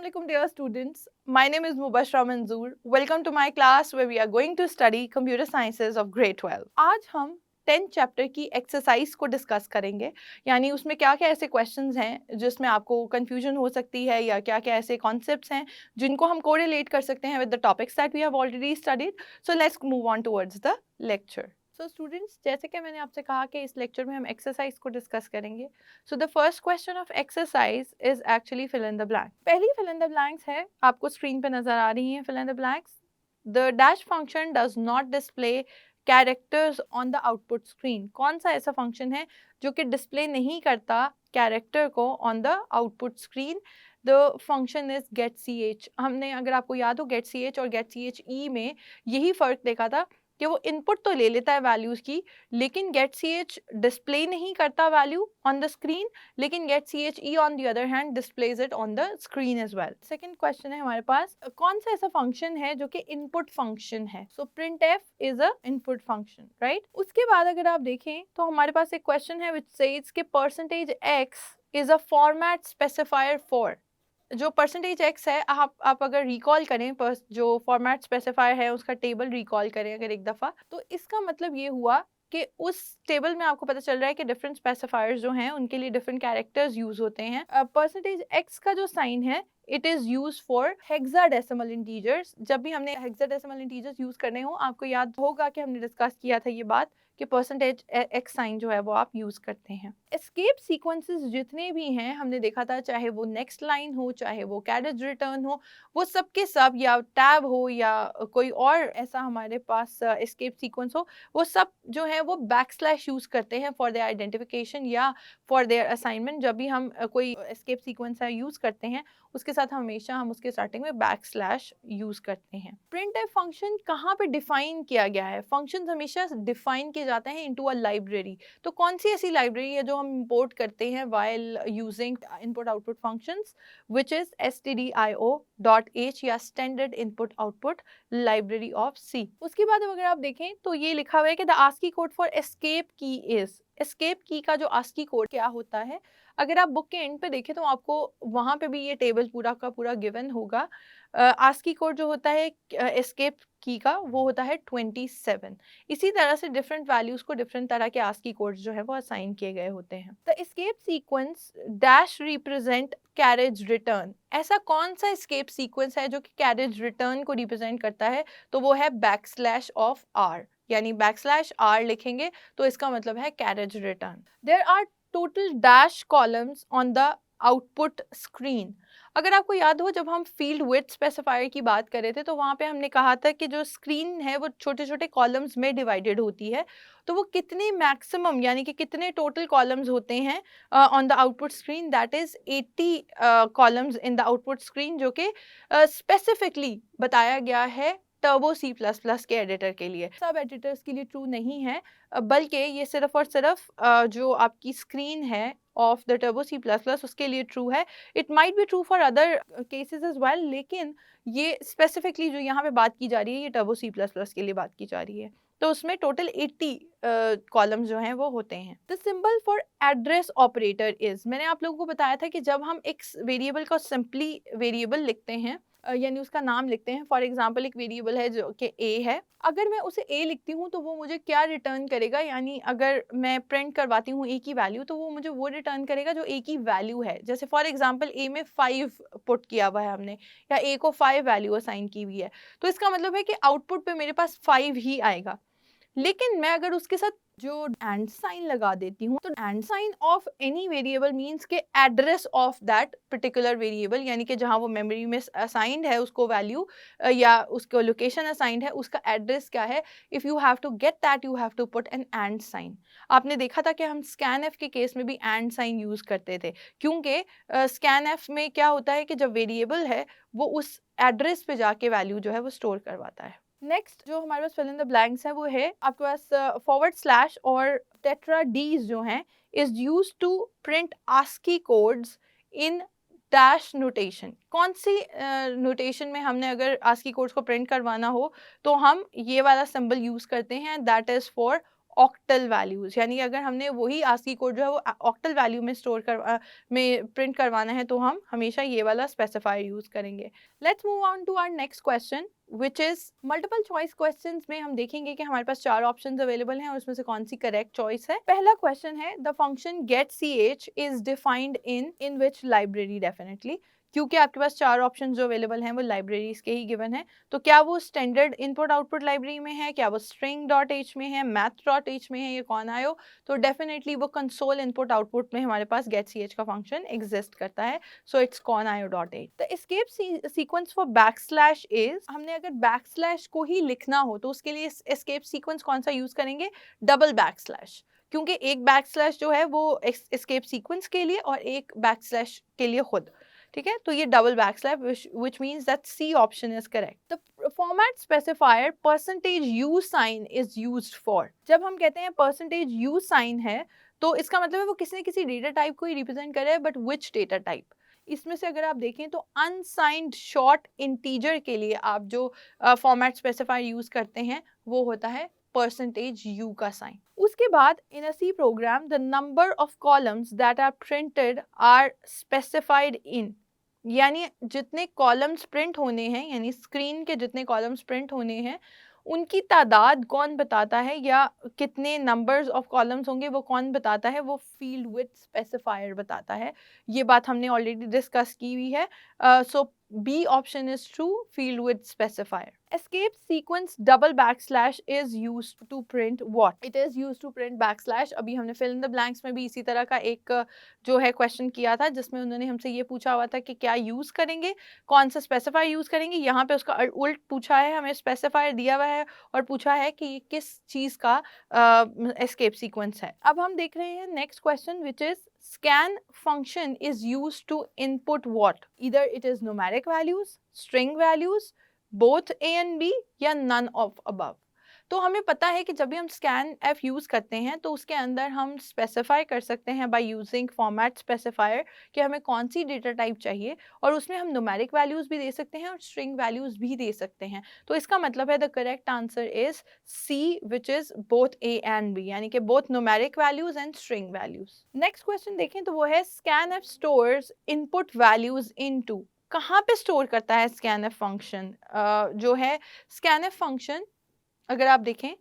Assalamualaikum dear students. My name is Mubashra Manzoor. Welcome to my class where we are going to study computer sciences of grade 12. आज हम 10th chapter की exercise को discuss करेंगे, यानी उसमें क्या क्या ऐसे क्वेश्चंस हैं जिसमें आपको कंफ्यूजन हो सकती है या क्या क्या ऐसे कॉन्सेप्ट्स हैं जिनको हम कोरिलेट कर सकते हैं with the topics that we have already studied. So let's move on towards the lecture. So students, जैसे कि मैंने आपसे कहा कि इस लेक्चर में हम एक्सरसाइज को डिस्कस करेंगे. So the first question of exercise is actually fill in the blank. पहली फिल इन द ब्लैंक्स है, आपको स्क्रीन पे नजर आ रही हैं fill in the blanks. The dash function does not display characters on the output screen. कौन सा ऐसा फंक्शन है जो कि डिस्प्ले नहीं करता कैरेक्टर को on the output screen? The function is get C H. हमने, अगर आपको याद हो, गेट सी एच और गेट सी एच ई में यही फ़र्क देखा था कि वो इनपुट तो ले लेता है वैल्यूज़ की, लेकिन गेट सी एच डिस्प्ले नहीं करता वैल्यू ऑन द स्क्रीन, लेकिन get C H E on the other hand displays it on the screen as well. Second question है हमारे पास, कौन सा ऐसा फंक्शन है जो कि इनपुट फंक्शन है? So print F is a input function, right. उसके बाद अगर आप देखें तो हमारे पास एक क्वेश्चन है विच सेज कि percentage x is a format specifier for. जो परसेंटेज एक्स है, आप अगर रिकॉल करें, जो फॉर्मेट स्पेसिफायर है उसका टेबल रिकॉल करें अगर एक दफ़ा, तो इसका मतलब ये हुआ कि उस टेबल में आपको पता चल रहा है कि डिफरेंट स्पेसिफायर्स जो हैं उनके लिए डिफरेंट कैरेक्टर्स यूज होते हैं. परसेंटेज एक्स का जो साइन है it is use for hexadecimal integers. जब भी हमने हेक्साडेसिमल इंटीजर्स यूज करने हो, आपको याद होगा कि हमने डिस्कस किया था ये बात कि परसेंटेज एक्स साइन जो है वो आप यूज़ करते हैं. एस्केप सीक्वेंसेस जितने भी हैं हमने देखा था, चाहे वो नेक्स्ट लाइन हो, चाहे वो कैरेज रिटर्न हो, वो सब के सब, या टैब हो या कोई और ऐसा हमारे पास एस्केप सीक्वेंस हो, वो सब जो है वो बैकस्लैश यूज़ करते हैं फॉर देयर आइडेंटिफिकेशन या फॉर देयर असाइनमेंट. जब भी हम कोई एस्केप सीक्वेंस यूज़ करते हैं उसके साथ हमेशा हम उसके स्टार्टिंग में बैकस्लैश यूज़ करते हैं. प्रिंट एफ फंक्शन कहाँ पे डिफाइन किया गया है? फंक्शंस हमेशा डिफाइन किए जाते हैं इनटू अ लाइब्रेरी. तो कौन सी ऐसी लाइब्रेरी है जो हम इंपोर्ट करते हैं while using input output functions, which is stdio.h या standard input output library of C. उसके बाद अगर आप देखें तो ये लिखा हुआ है कि the ASCII code for escape key is. Escape key का जो आस्की कोड क्या होता है, अगर आप बुक के एंड पे देखें तो आपको वहाँ पे भी ये टेबल पूरा का पूरा गिवन होगा. आस्की कोड जो होता है एस्केप की का वो होता है 27. इसी तरह से डिफरेंट वैल्यूज को डिफरेंट तरह के आस्की कोड्स जो है वो असाइन किए गए होते हैं. The escape sequence dash represent carriage return. ऐसा कौन सा एस्केप सीक्वेंस है जो कि कैरेज रिटर्न को रिप्रेजेंट करता है? तो वो है बैकस्लैश ऑफ आर, यानी बैकस्लैश आर लिखेंगे तो इसका मतलब है carriage return. There are total dash columns on the output screen. अगर आपको याद हो, जब हम फील्ड विड्थ स्पेसिफायर की बात कर रहे थे तो वहाँ पे हमने कहा था कि जो स्क्रीन है वो छोटे छोटे कॉलम्स में डिवाइडेड होती है. तो वो कितने मैक्सिमम, यानी कि कितने टोटल कॉलम्स होते हैं on the output screen? That is 80 columns in the output screen, जो कि स्पेसिफिकली बताया गया है टर्बो सी प्लस प्लस के एडिटर के लिए. सब एडिटर्स के लिए ट्रू नहीं है, बल्कि ये सिर्फ और सिर्फ जो आपकी स्क्रीन है of the turbo C plus plus उसके लिए ट्रू है. It might be true for other cases as well, लेकिन ये स्पेसिफिकली जो यहाँ पे बात की जा रही है ये टर्बो सी प्लस प्लस के लिए बात की जा रही है. तो उसमें टोटल 80 कॉलम्स जो हैं वो होते हैं. The symbol for address operator is. मैंने आप लोगों को बताया था कि जब हम एक वेरिएबल को सिंपली वेरिएबल लिखते हैं, यानी उसका नाम लिखते हैं, फॉर एग्जांपल एक वेरिएबल है जो कि a है, अगर मैं उसे a लिखती हूँ तो वो मुझे क्या रिटर्न करेगा? यानी अगर मैं प्रिंट करवाती हूँ a की वैल्यू तो वो मुझे वो रिटर्न करेगा जो a की वैल्यू है. जैसे फॉर एग्जांपल a में 5 पुट किया हुआ है हमने, या a को 5 वैल्यू असाइन की हुई है, तो इसका मतलब है कि आउटपुट पे मेरे पास 5 ही आएगा. लेकिन मैं अगर उसके साथ जो एंड साइन लगा देती हूँ, तो and sign of any variable means के address of that particular variable, यानी कि जहाँ वो मेमोरी में असाइंड है उसको वैल्यू या उसको लोकेशन असाइंड है, उसका एड्रेस क्या है. If you have to get that you have to put an and sign. आपने देखा था कि हम स्कैन एफ के केस में भी एंड साइन यूज़ करते थे, क्योंकि स्कैन एफ में क्या होता है कि जब वेरिएबल है वो उस एड्रेस पे जाके वैल्यू जो है वो स्टोर करवाता है. नेक्स्ट जो हमारे पास फिल इन द ब्लैंक्स है वो है आपके पास फॉरवर्ड स्लैश और टेट्रा डीज जो हैं is use to print ASCII codes in dash notation. कौन सी नोटेशन में हमने अगर आस्की कोड्स को प्रिंट करवाना हो तो हम ये वाला सिंबल यूज करते हैं, that is for octal values, यानी अगर हमने वही ASCII कोड जो है वो ऑक्टल वैल्यू में में प्रिंट करवाना है तो हम हमेशा ये वाला स्पेसिफायर यूज करेंगे। Let's move on to our next question which is multiple choice questions में हम देखेंगे कि हमारे पास 4 ऑप्शंस अवेलेबल हैं और उसमें से कौन सी करेक्ट चॉइस है। पहला क्वेश्चन है the function getch is defined in which library. Definitely, क्योंकि आपके पास 4 ऑप्शन जो अवेलेबल हैं वो लाइब्रेरीज के ही गिवन है, तो क्या वो स्टैंडर्ड इनपुट आउटपुट लाइब्रेरी में है, क्या वो string.h में है, math.h में है, ये कौन आयो, तो डेफिनेटली वो कंसोल इनपुट आउटपुट में हमारे पास getch का फंक्शन एग्जिस्ट करता है, so it's conio.h। The escape sequence for backslash is, हमने अगर बैकस्लैश को ही लिखना हो तो उसके लिए एस्केप सीक्वेंस कौन सा यूज करेंगे, डबल बैकस्लैश, क्योंकि एक बैकस्लैश जो है वो एस्केप सीक्वेंस के लिए और एक बैकस्लैश के लिए खुद, ठीक है, तो ये double backslash which means that C option is correct. The format specifier %u sign is used for, जब हम कहते हैं %u sign है तो इसका मतलब है वो किसी न किसी डेटा टाइप को ही रिप्रेजेंट कर रहा है, बट which डेटा टाइप, इसमें से अगर आप देखें तो अनसाइंड शॉर्ट इंटीजर के लिए आप जो फॉर्मेट स्पेसिफायर यूज करते हैं वो होता है %u का साइन। उसके बाद in a C program the number of columns that are printed are specified in, यानी जितने कॉलम्स प्रिंट होने हैं, यानी स्क्रीन के जितने कॉलम्स प्रिंट होने हैं उनकी तादाद कौन बताता है, या कितने नंबर्स ऑफ कॉलम्स होंगे वो कौन बताता है, वो फील्ड विड्थ स्पेसिफायर बताता है। ये बात हमने ऑलरेडी डिस्कस की हुई है, सो B option is true, field width specifier. Escape sequence double backslash is used to print what? It is used to print backslash. अभी हमने fill in the blanks में भी इसी तरह का एक जो है क्वेश्चन किया था जिसमें उन्होंने हमसे ये पूछा हुआ था कि क्या यूज करेंगे, कौन सा स्पेसिफायर यूज करेंगे। यहाँ पे उसका उल्ट पूछा है, हमें स्पेसिफायर दिया हुआ है और पूछा है कि ये किस चीज का एस्केप सीक्वेंस है। अब हम देख रहे हैं next question which is scan function is used to input what? Either it is numeric values, string values, both A and B, या none of above। तो हमें पता है कि जब भी हम scanf यूज करते हैं तो उसके अंदर हम स्पेसिफाई कर सकते हैं बाय यूजिंग फॉर्मेट स्पेसिफायर कि हमें कौन सी डेटा टाइप चाहिए, और उसमें हम न्यूमेरिक वैल्यूज भी दे सकते हैं और स्ट्रिंग वैल्यूज भी दे सकते हैं। तो इसका मतलब है the correct answer is C which is both A and B, यानी कि both numeric values and string values. Next question देखें तो वो है scanf stores input values into, कहाँ पे स्टोर करता है scanf फंक्शन। जो है scanf फंक्शन अगर आप देखें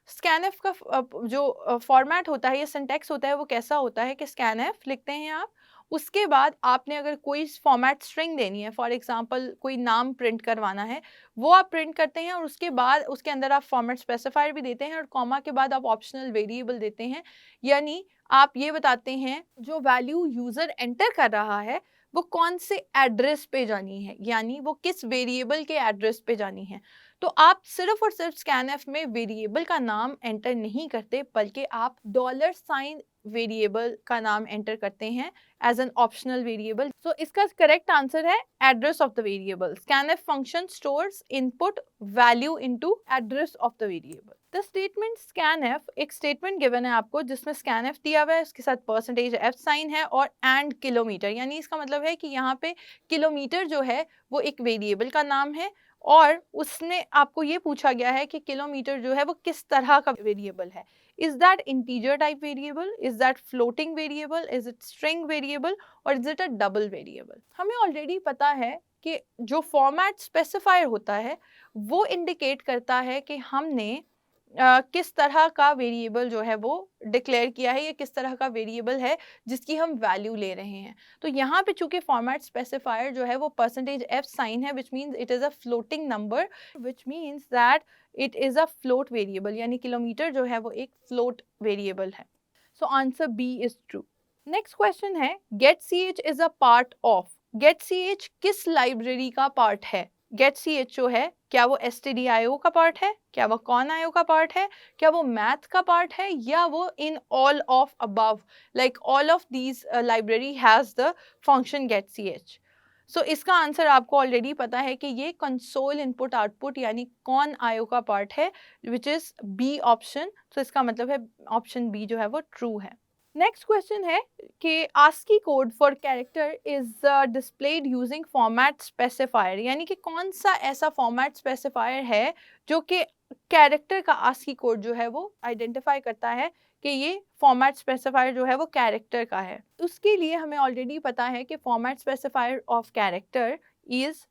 scanf का जो फॉर्मेट होता है या सिंटैक्स होता है वो कैसा होता है कि scanf लिखते हैं आप, उसके बाद आपने अगर कोई फॉर्मेट स्ट्रिंग देनी है, फॉर एग्जांपल कोई नाम प्रिंट करवाना है, वो आप प्रिंट करते हैं और उसके बाद उसके अंदर आप फॉर्मेट स्पेसिफायर भी देते हैं और कॉमा के बाद आप ऑप्शनल वेरिएबल देते हैं, यानी आप ये बताते हैं जो वैल्यू यूजर एंटर कर रहा है वो कौन से एड्रेस पे जानी है, यानी वो किस वेरिएबल के एड्रेस पे जानी है। तो आप सिर्फ और सिर्फ scanf में वेरिएबल का नाम एंटर नहीं करते, बल्कि आप $साइन वेरिएबल का नाम एंटर करते हैं एज एन ऑप्शनल वेरिएबल। सो इसका करेक्ट आंसर है address of the variable. scanf function stores input value into address of the variable. The statement scanf, एक स्टेटमेंट गिवन है आपको जिसमें scanf दिया हुआ है, उसके साथ %f साइन है और एंड किलोमीटर, यानी इसका मतलब है कि यहाँ पे किलोमीटर जो है वो एक वेरिएबल का नाम है और उसमें आपको ये पूछा गया है कि किलोमीटर जो है वो किस तरह का वेरिएबल है। Is that integer type variable, is that floating variable, is it string variable और is it a double variable. हमें ऑलरेडी पता है कि जो फॉर्मेट स्पेसिफायर होता है वो इंडिकेट करता है कि हमने किस तरह का वेरिएबल जो है वो डिक्लेयर किया है या किस तरह का वेरिएबल है जिसकी हम वैल्यू ले रहे हैं। तो यहाँ पे चूंकि फॉर्मेट स्पेसिफायर जो है वो %f साइन है, which means it is a floating number, which means that it is a float variable, यानी किलोमीटर जो है वो एक फ्लोट वेरिएबल है। So answer B is true. Next question है getch is a part of, getch किस library का part है। getch जो है क्या वो stdio का पार्ट है, क्या वो conio का पार्ट है, क्या वो math का पार्ट है, या वो in all of above, like all of these library has the function getch। सो इसका आंसर आपको ऑलरेडी पता है कि ये कंसोल इनपुट आउटपुट यानी conio का पार्ट है, विच इज बी ऑप्शन। तो इसका मतलब है ऑप्शन बी जो है वो ट्रू है। नेक्स्ट क्वेश्चन है कि ASCII code for character is displayed using format specifier, यानी कि कौन सा ऐसा फॉर्मेट स्पेसिफायर है जो कि कैरेक्टर का आस्की कोड जो है वो आइडेंटिफाई करता है कि ये फॉर्मेट स्पेसिफायर जो है वो कैरेक्टर का है। उसके लिए हमें ऑलरेडी पता है कि format specifier of character is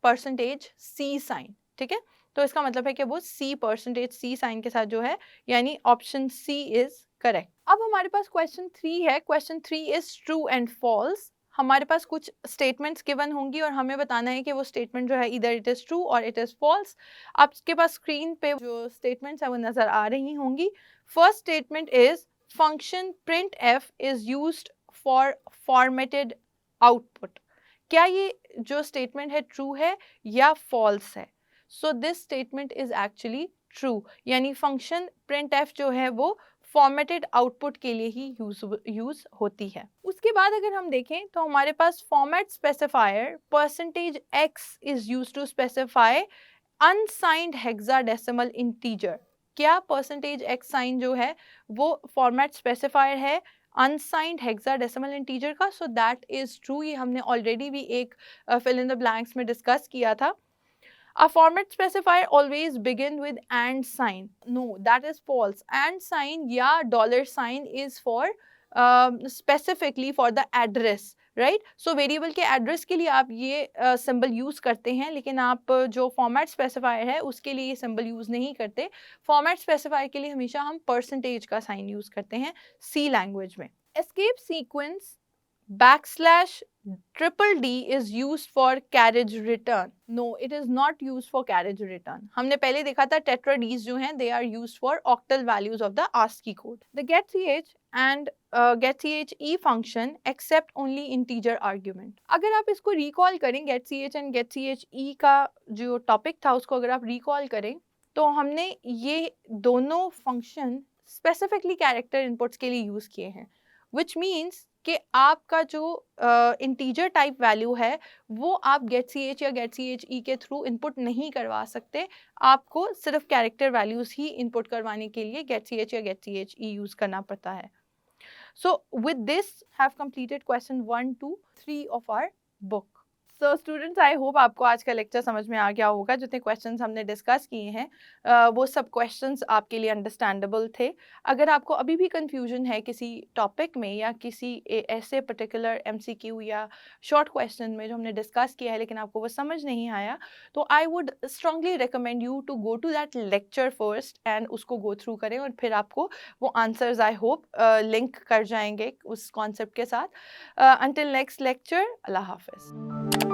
%C sign, ठीक है। तो इसका मतलब है कि वो %C साइन के साथ जो है, यानी ऑप्शन सी इज करेक्ट। अब हमारे पास क्वेश्चन 3 है। Question 3 is true and false. हमारे पास कुछ स्टेटमेंट्स गिवन होंगी और हमें बताना है कि वो स्टेटमेंट जो है इधर इट इज ट्रू और इट इज फॉल्स। आपके पास स्क्रीन पे जो स्टेटमेंट्स है वो नजर आ रही होंगी। First statement is function print F is used for formatted output. क्या ये जो स्टेटमेंट है ट्रू है या फॉल्स है? So this statement is actually true, यानी फंक्शन प्रिंट एफ जो है वो फॉर्मेटेड आउटपुट के लिए ही यूज होती है। उसके बाद अगर हम देखें तो हमारे पास format specifier %x is used to specify unsigned hexadecimal integer. क्या %x साइन जो है वो फॉर्मेट स्पेसिफायर है अनसाइंड हेक्साडेसिमल इंटीजर का? So that is true. ये हमने ऑलरेडी भी एक फिल इन द ब्लैंक्स में डिस्कस किया था। A format specifier always begin with and sign. No, that is false. And sign या $sign is for specifically for the address, right? So variable के address के लिए आप ये symbol use करते हैं, लेकिन आप जो format specifier है उसके लिए ये symbol use नहीं करते। Format specifier के लिए हमेशा हम % का sign use करते हैं C language में। Escape sequence \D is used for carriage return. No, it is not used for carriage return. हमने पहले देखा था tetrades जो हैं they are used for octal values of the ASCII code. The getch and getche function accept only integer argument. अगर आप इसको recall करें getch and getche का जो topic था उसको अगर आप recall करें तो हमने ये दोनों function specifically character inputs के लिए use किए हैं, which means कि आपका जो इंटीजर टाइप वैल्यू है वो आप getch या getche के थ्रू इनपुट नहीं करवा सकते। आपको सिर्फ कैरेक्टर वैल्यूज ही इनपुट करवाने के लिए getch या getche यूज करना पड़ता है। So with this have completed question 1 to 3 of our book. So students, I hope आपको आज का लेक्चर समझ में आ गया होगा। जितने क्वेश्चंस हमने डिस्कस किए हैं वो सब क्वेश्चंस आपके लिए अंडरस्टैंडेबल थे। अगर आपको अभी भी कंफ्यूजन है किसी टॉपिक में या किसी ऐसे पर्टिकुलर MCQ या शॉर्ट क्वेश्चन में जो हमने डिस्कस किया है लेकिन आपको वो समझ नहीं आया, तो I would strongly recommend you to go to that lecture first and उसको गो थ्रू करें और फिर आपको वो आंसर्स आई होप लिंक कर जाएंगे उस कॉन्सेप्ट के साथ। अंटिल नेक्स्ट लेक्चर, अल्लाह हाफिज़।